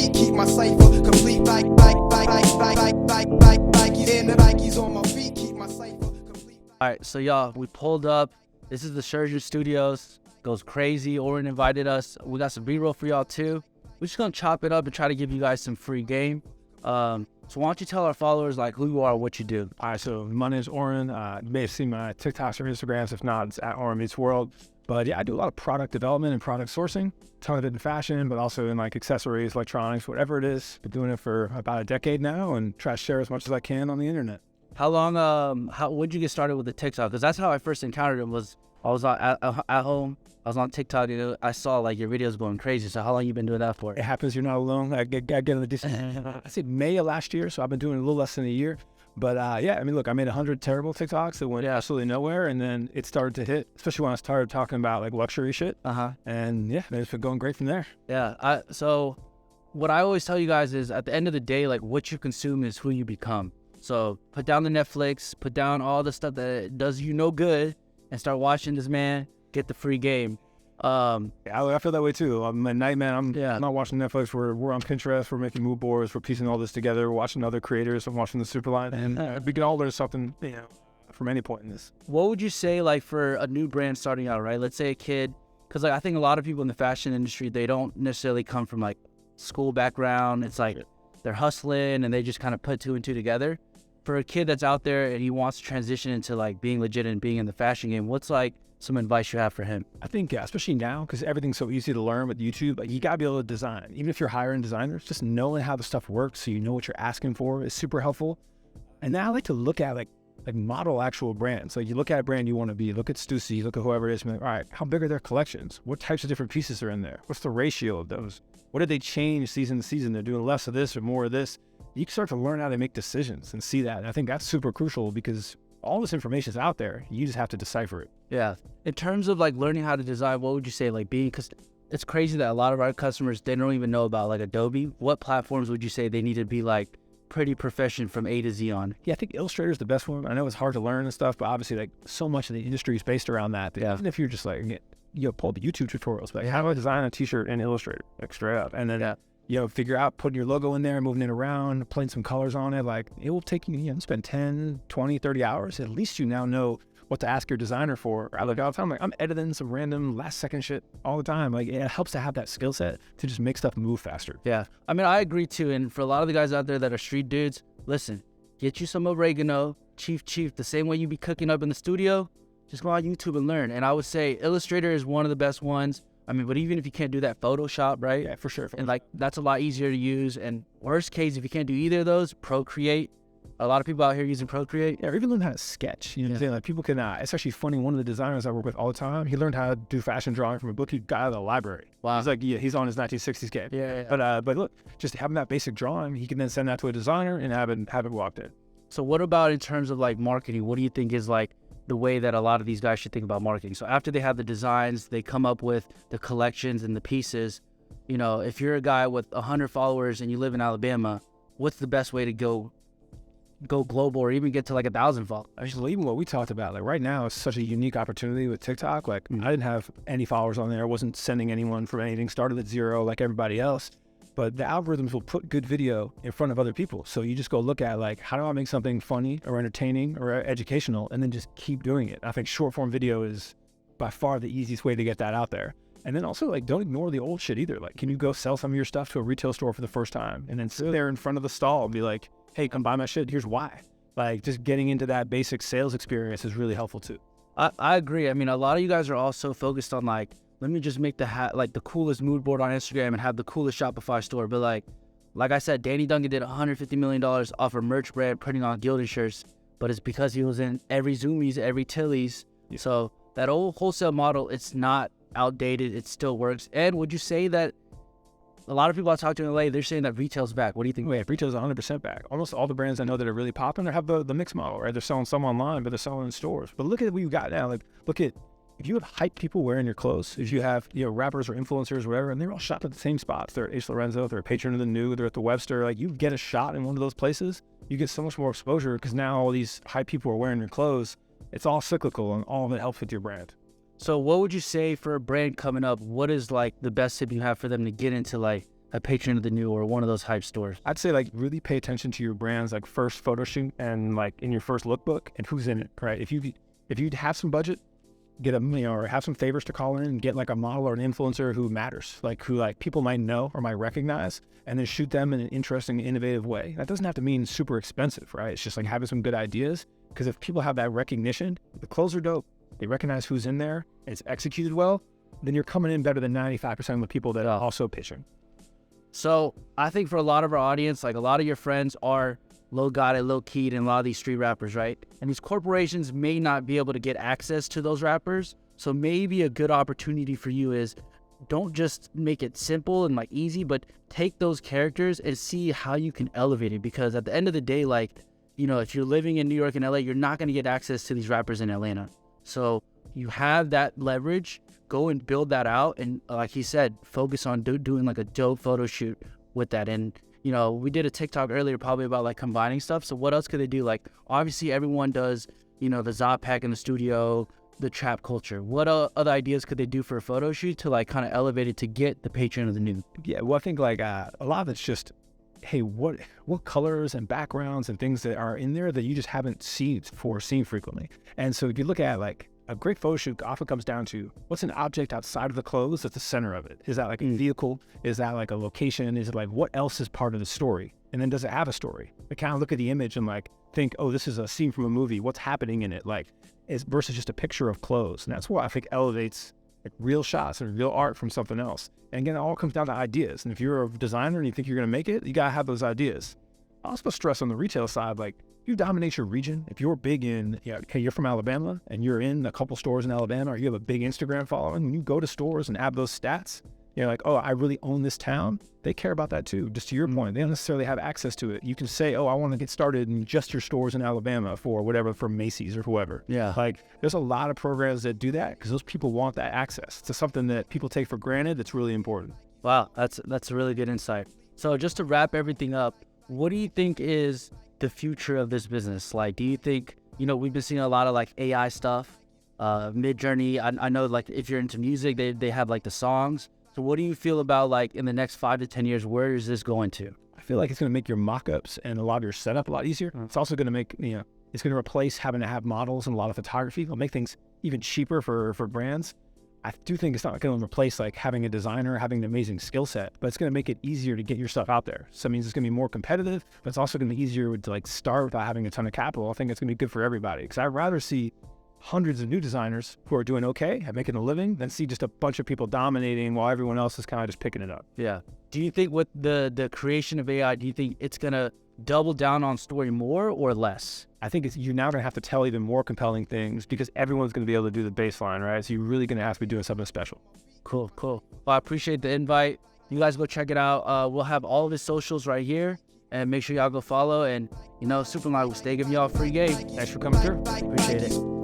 feet, keep my cipher complete. Nikes in the Nikes on my feet, keep my cipher complete. All right, so y'all, we pulled up. This is the Surgeon Studios. Goes crazy. Oren invited us. We got some B-roll for y'all too. We're just gonna chop it up and try to give you guys some free game. So why don't you tell our followers like who you are, what you do? All right, so my name is Oren. You may have seen my TikToks or Instagrams. If not, it's at Oren Meets World. But yeah, I do a lot of product development and product sourcing. Ton of it in fashion, but also in like accessories, electronics, whatever it is. Been doing it for about a decade now and try to share as much as I can on the internet. How long, when'd you get started with the TikTok? Because that's how I first encountered him. I was at home. I was on TikTok, and I saw like your videos going crazy. So how long you been doing that for? It happens. You're not alone. I get in the decent. I said May of last year, so I've been doing it a little less than a year. But yeah, I mean, look, I made 100 terrible TikToks that went absolutely nowhere, and then it started to hit, especially when I started talking about like luxury shit. And yeah, it's been going great from there. Yeah. So what I always tell you guys is, at the end of the day, like what you consume is who you become. So put down the Netflix, put down all the stuff that does you no good, and start watching this man get the free game. Yeah, I feel that way too. I'm at night, man. I'm not watching Netflix. We're on Pinterest. We're making mood boards. We're piecing all this together. We're watching other creators. I'm watching the Superline, and we can all learn something, from any point in this. What would you say, like, for a new brand starting out, right? Let's say a kid, because like I think a lot of people in the fashion industry, they don't necessarily come from like school background. It's like they're hustling and they just kind of put two and two together. For a kid that's out there and he wants to transition into like being legit and being in the fashion game, what's like some advice you have for him? I think, especially now, because everything's so easy to learn with YouTube, like, you gotta be able to design. Even if you're hiring designers, just knowing how the stuff works so you know what you're asking for is super helpful. And now I like to look at like model actual brands. Like, you look at a brand you want to be, look at Stussy, look at whoever it is, and be like, all right, how big are their collections? What types of different pieces are in there? What's the ratio of those? What did they change season to season? They're doing less of this or more of this. You can start to learn how to make decisions and see that. And I think that's super crucial, because all this information is out there. You just have to decipher it. Yeah. In terms of like learning how to design, what would you say, like because it's crazy that a lot of our customers, they don't even know about like Adobe. What platforms would you say they need to be like pretty proficient from A to Z on? Yeah, I think Illustrator is the best one. I know it's hard to learn and stuff, but obviously like so much of the industry is based around that. Even if you're just like, pull up YouTube tutorials, like how do I design a t-shirt in Illustrator, like straight up, and then figure out putting your logo in there, moving it around, putting some colors on it. Like, it will take you, spend 10, 20, 30 hours. At least you now know what to ask your designer for. I look all the time, like, I'm editing some random last second shit all the time. Like, it helps to have that skill set to just make stuff move faster. Yeah. I mean, I agree too. And for a lot of the guys out there that are street dudes, listen, get you some oregano, chief, the same way you be cooking up in the studio, just go on YouTube and learn. And I would say Illustrator is one of the best ones. I mean, but even if you can't do that, Photoshop, right? Yeah, for sure. And like, that's a lot easier to use. And worst case, if you can't do either of those, Procreate. A lot of people out here using Procreate. Yeah, or even learn how to sketch. You know what I'm saying? Like, people can, it's actually funny. One of the designers I work with all the time, he learned how to do fashion drawing from a book he got out of the library. Wow. He's like, he's on his 1960s game. Yeah. But look, just having that basic drawing, he can then send that to a designer and have it walked in. So what about in terms of like marketing? What do you think is like the way that a lot of these guys should think about marketing? So after they have the designs, they come up with the collections and the pieces. If you're a guy with 100 followers and you live in Alabama, what's the best way to go global or even get to like 1,000 followers? Actually, even what we talked about, like right now, it's such a unique opportunity with TikTok. Like, I didn't have any followers on there. I wasn't sending anyone from anything. Started at 0 like everybody else. But the algorithms will put good video in front of other people. So you just go look at like, how do I make something funny or entertaining or educational, and then just keep doing it. I think short form video is by far the easiest way to get that out there. And then also, like, don't ignore the old shit either. Like, can you go sell some of your stuff to a retail store for the first time and then sit there in front of the stall and be like, hey, come buy my shit, here's why. Like, just getting into that basic sales experience is really helpful too. I agree. I mean, a lot of you guys are also focused on like, let me just make the coolest mood board on Instagram and have the coolest Shopify store. But like I said, Danny Duncan did $150 million off a merch brand printing on Gildan shirts, but it's because he was in every Zoomies, every Tilly's. Yeah. So that old wholesale model, it's not outdated. It still works. And would you say that a lot of people I talk to in LA, they're saying that retail's back? What do you think? Yeah, retail's 100% back. Almost all the brands I know that are really popping, they have the mix model, right? They're selling some online, but they're selling in stores. But look at what you got now. Like, look at, if you have hype people wearing your clothes, if you have, rappers or influencers or whatever, and they're all shot at the same spots. They're at H. Lorenzo, they're a patron of the New, they're at the Webster. Like, you get a shot in one of those places, you get so much more exposure because now all these hype people are wearing your clothes. It's all cyclical, and all of it helps with your brand. So what would you say for a brand coming up? What is like the best tip you have for them to get into like a patron of the new or one of those hype stores? I'd say like really pay attention to your brand's like first photo shoot and like in your first lookbook and who's in it, right? If you have some budget, get a, or have some favors to call in and get like a model or an influencer who matters, like who like people might know or might recognize, and then shoot them in an interesting, innovative way. That doesn't have to mean super expensive, right? It's just like having some good ideas, because if people have that recognition, the clothes are dope, they recognize who's in there, and it's executed well, then you're coming in better than 95% of the people that are also pitching. So I think for a lot of our audience, like a lot of your friends are low got it, low keyed, and a lot of these street rappers, right? And these corporations may not be able to get access to those rappers. So maybe a good opportunity for you is don't just make it simple and like easy, but take those characters and see how you can elevate it. Because at the end of the day, like, you know, if you're living in New York and LA, you're not going to get access to these rappers in Atlanta. So you have that leverage, go and build that out. And like he said, focus on doing like a dope photo shoot with that. And you know, we did a TikTok earlier probably about like combining stuff. So what else could they do? Like, obviously everyone does, you know, the Zop pack in the studio, the trap culture. What other ideas could they do for a photo shoot to like kind of elevate it to get the patron of the new? Yeah, well, I think like a lot of it's just, hey, what colors and backgrounds and things that are in there that you just haven't seen frequently. And so if you look at like a great photo shoot often comes down to what's an object outside of the clothes at the center of it. Is that like a vehicle? Is that like a location? Is it like what else is part of the story? And then does it have a story? I kind of look at the image and like think, oh, this is a scene from a movie. What's happening in it? Like, is versus just a picture of clothes. And that's what I think elevates like real shots and real art from something else. And again, it all comes down to ideas. And if you're a designer and you think you're going to make it, you got to have those ideas. I also stress on the retail side, like, you dominate your region. If you're big in, okay, you're from Alabama and you're in a couple stores in Alabama, or you have a big Instagram following, when you go to stores and add those stats, you're like, oh, I really own this town. They care about that too. Just to your point, they don't necessarily have access to it. You can say, oh, I want to get started in just your stores in Alabama for whatever, for Macy's or whoever. Yeah. Like, there's a lot of programs that do that because those people want that access to something that people take for granted that's really important. Wow, that's a really good insight. So just to wrap everything up, what do you think is the future of this business? Like, do you think, you know, we've been seeing a lot of like AI stuff, Mid-Journey. I know like if you're into music, they have like the songs. So what do you feel about like in the next 5 to 10 years, where is this going to? I feel like it's going to make your mock-ups and a lot of your setup a lot easier. It's also going to make, it's going to replace having to have models and a lot of photography. It'll make things even cheaper for brands. I do think it's not going to replace like having a designer, having an amazing skill set, but it's going to make it easier to get your stuff out there. So it means it's going to be more competitive, but it's also going to be easier to like start without having a ton of capital. I think it's going to be good for everybody, because I'd rather see hundreds of new designers who are doing okay at making a living than see just a bunch of people dominating while everyone else is kind of just picking it up. Yeah. Do you think with the creation of AI, do you think it's going to double down on story more or less? I think you're now going to have to tell even more compelling things because everyone's going to be able to do the baseline, right? So you're really going to have to be doing something special. Cool. Well, I appreciate the invite. You guys go check it out. We'll have all of his socials right here, and make sure y'all go follow. And, Superline will stay giving y'all free game. Thanks for coming through. Appreciate it.